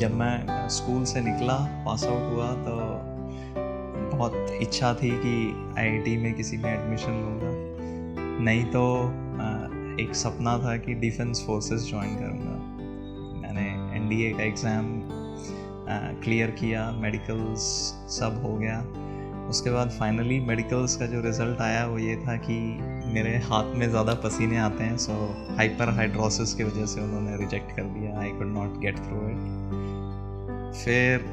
जब मैं स्कूल से निकला, पास आउट हुआ, तो बहुत इच्छा थी कि आईआईटी में किसी में एडमिशन लूँगा, नहीं तो एक सपना था कि डिफेंस फोर्सेस ज्वाइन करूँगा। मैंने एनडीए का एग्ज़ाम क्लियर किया, मेडिकल्स सब हो गया। उसके बाद फाइनली मेडिकल्स का जो रिज़ल्ट आया वो ये था कि मेरे हाथ में ज़्यादा पसीने आते हैं, सो हाइपर हाइड्रोसिस की वजह से उन्होंने रिजेक्ट कर दिया। I could not get through it. फिर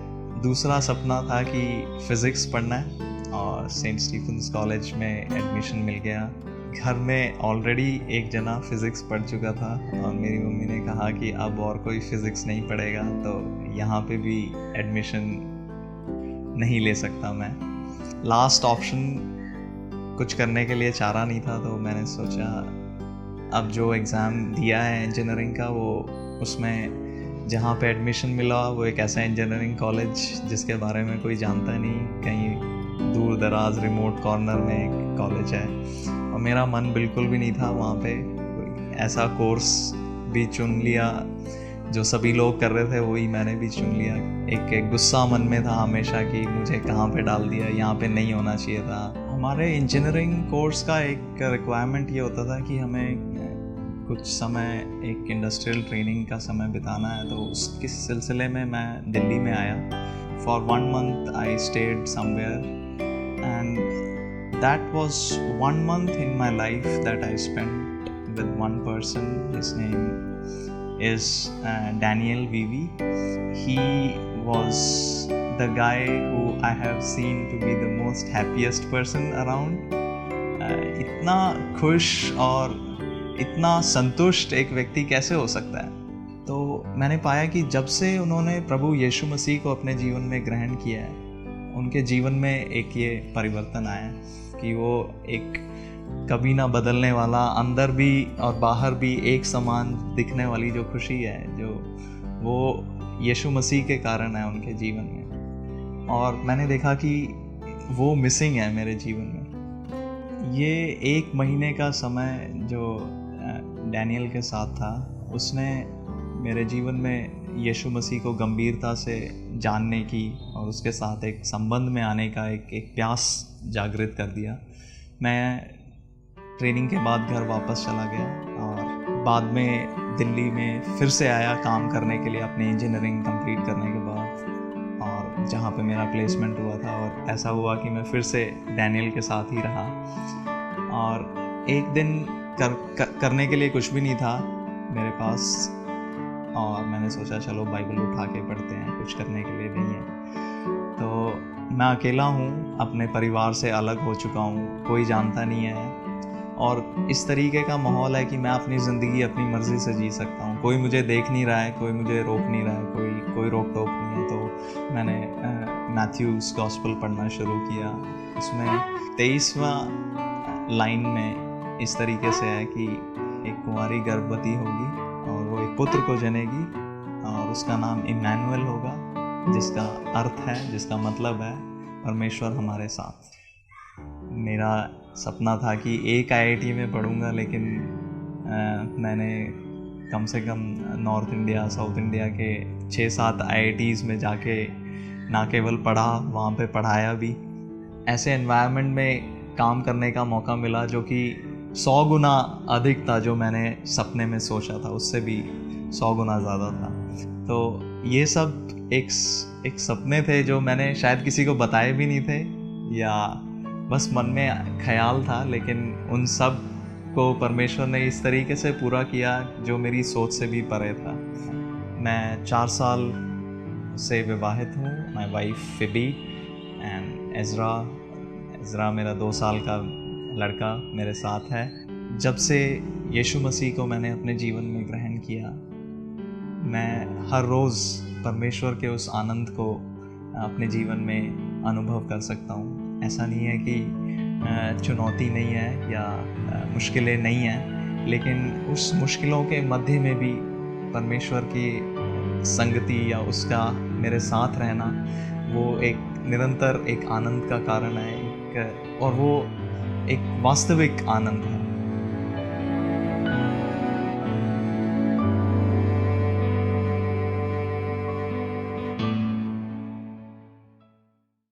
दूसरा सपना था कि फ़िज़िक्स पढ़ना है और सेंट स्टीफेंस कॉलेज में एडमिशन मिल गया। घर में ऑलरेडी एक जना फ़िज़िक्स पढ़ चुका था और मेरी मम्मी ने कहा कि अब और कोई फ़िज़िक्स नहीं पढ़ेगा तो यहाँ पे भी एडमिशन नहीं ले सकता मैं। लास्ट ऑप्शन कुछ करने के लिए चारा नहीं था, तो मैंने सोचा अब जो एग्ज़ाम दिया है इंजीनियरिंग का, वो उसमें जहाँ पे एडमिशन मिला वो एक ऐसा इंजीनियरिंग कॉलेज जिसके बारे में कोई जानता नहीं, कहीं दूर दराज रिमोट कॉर्नर में एक कॉलेज है और मेरा मन बिल्कुल भी नहीं था वहाँ पे। ऐसा कोर्स भी चुन लिया जो सभी लोग कर रहे थे, वही मैंने भी चुन लिया। एक गुस्सा मन में था हमेशा कि मुझे कहाँ पे डाल दिया, यहाँ पे नहीं होना चाहिए था। हमारे इंजीनियरिंग कोर्स का एक रिक्वायरमेंट ये होता था कि हमें कुछ समय एक इंडस्ट्रियल ट्रेनिंग का समय बिताना है, तो उसके सिलसिले में मैं दिल्ली में आया। For 1 month I stayed somewhere and that was 1 month in my life that I spent with one person. His name is Daniel Vivi. He was the guy who I have seen to be the most happiest person around. इतना खुश और इतना संतुष्ट एक व्यक्ति कैसे हो सकता है? तो मैंने पाया कि जब से उन्होंने प्रभु यीशु मसीह को अपने जीवन में ग्रहण किया है, उनके जीवन में एक ये परिवर्तन आया कि वो एक कभी ना बदलने वाला, अंदर भी और बाहर भी एक समान दिखने वाली जो खुशी है, जो वो यीशु मसीह के कारण है उनके जीवन में। और मैंने देखा कि वो मिसिंग है मेरे जीवन में। ये 1 महीने का समय जो डैनियल के साथ था, उसने मेरे जीवन में यीशु मसीह को गंभीरता से जानने की और उसके साथ एक संबंध में आने का एक प्यास जागृत कर दिया। मैं ट्रेनिंग के बाद घर वापस चला गया और बाद में दिल्ली में फिर से आया काम करने के लिए अपनी इंजीनियरिंग कंप्लीट करने के बाद, और जहाँ पे मेरा प्लेसमेंट हुआ था। और ऐसा हुआ कि मैं फिर से डैनियल के साथ ही रहा और एक दिन करने के लिए कुछ भी नहीं था मेरे पास, और मैंने सोचा चलो बाइबल उठा के पढ़ते हैं, कुछ करने के लिए नहीं है। तो मैं अकेला हूँ, अपने परिवार से अलग हो चुका हूँ, कोई जानता नहीं है और इस तरीके का माहौल है कि मैं अपनी ज़िंदगी अपनी मर्ज़ी से जी सकता हूँ। कोई मुझे देख नहीं रहा है, कोई मुझे रोक नहीं रहा है, कोई रोक टोक नहीं है। तो मैंने मैथ्यूज़ गॉस्पेल पढ़ना शुरू किया। उसमें 23वां लाइन में इस तरीके से है कि एक कुंवारी गर्भवती होगी और वो एक पुत्र को जनेगी और उसका नाम इम्मानुएल होगा, जिसका अर्थ है, जिसका मतलब है परमेश्वर हमारे साथ। मेरा सपना था कि एक आईआईटी में पढ़ूंगा, लेकिन मैंने कम से कम नॉर्थ इंडिया, साउथ इंडिया के 6-7 आईआईटीज़ में जाके ना केवल पढ़ा, वहाँ पे पढ़ाया भी। ऐसे एनवायरनमेंट में काम करने का मौका मिला जो कि 100 गुना अधिक था जो मैंने सपने में सोचा था, उससे भी 100 गुना ज़्यादा था। तो ये सब एक सपने थे जो मैंने शायद किसी को बताए भी नहीं थे या बस मन में ख्याल था, लेकिन उन सब को परमेश्वर ने इस तरीके से पूरा किया जो मेरी सोच से भी परे था। मैं 4 साल से विवाहित हूँ। My wife Phoebe and Ezra मेरा 2 साल का लड़का मेरे साथ है। जब से यीशु मसीह को मैंने अपने जीवन में ग्रहण किया, मैं हर रोज़ परमेश्वर के उस आनंद को अपने जीवन में अनुभव कर सकता हूँ। ऐसा नहीं है कि चुनौती नहीं है या मुश्किलें नहीं हैं, लेकिन उस मुश्किलों के मध्य में भी परमेश्वर की संगति या उसका मेरे साथ रहना, वो एक निरंतर एक आनंद का कारण है, और वो एक वास्तविक आनंद है।